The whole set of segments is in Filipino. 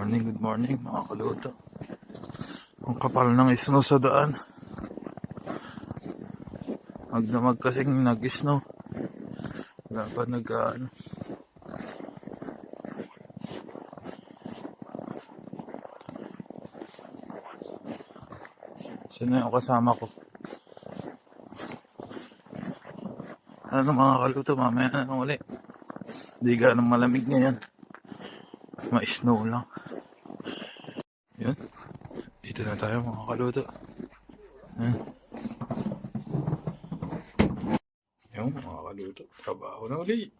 Good morning mga kaluto. Ang kapal ng snow sa daan. Magdamag kasing nag-snow. Wala pa nag-ano. Sino yung kasama ko? Ano mga kaluto, mamaya na ulit. Hindi ganang malamig ngayon. Ma-snow lang. Yun. Dito na tayo mga kaluto. Yung mga kaluto. Trabaho na ulit.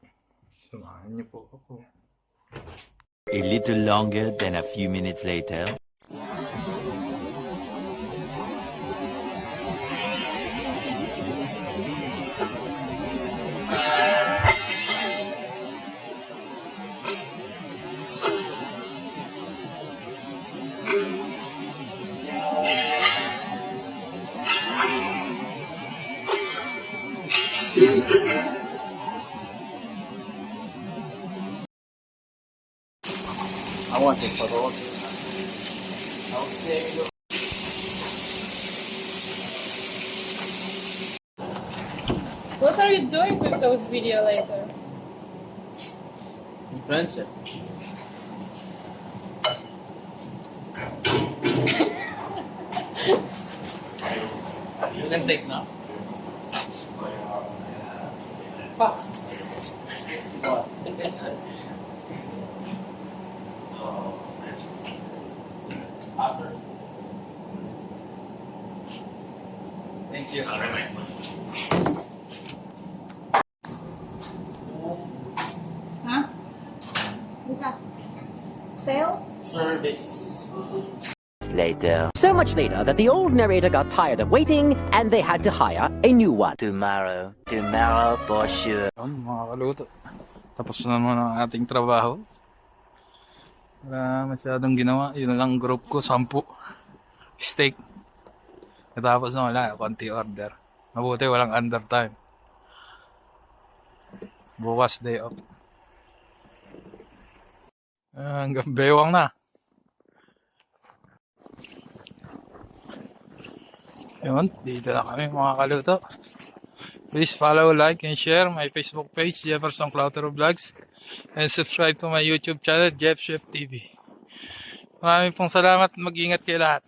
Samahan niyo po ako. A little longer than a few minutes later. I want to take photos. What are you doing with those video later? Friendship. You can take now. Fuck. What? Thank you. Huh? Dita. Sale? Service. Later. So much later that the old narrator got tired of waiting and they had to hire a new one. Tomorrow for sure. Mga kaluto. Tapos na naman ang ating trabaho. Wala masyadong ginawa. Yun lang group ko, 10. Steak. Natapos na wala. Konti order. Mabuti walang undertime. Bukas day off. Hanggang bewang na. Yun, dito na kami mga kaluto. Please follow, like, and share my Facebook page, Jefferson Clautero Vlogs. And subscribe to my YouTube channel, Jeff Chef TV. Maraming pong salamat. Mag-ingat kayo lahat.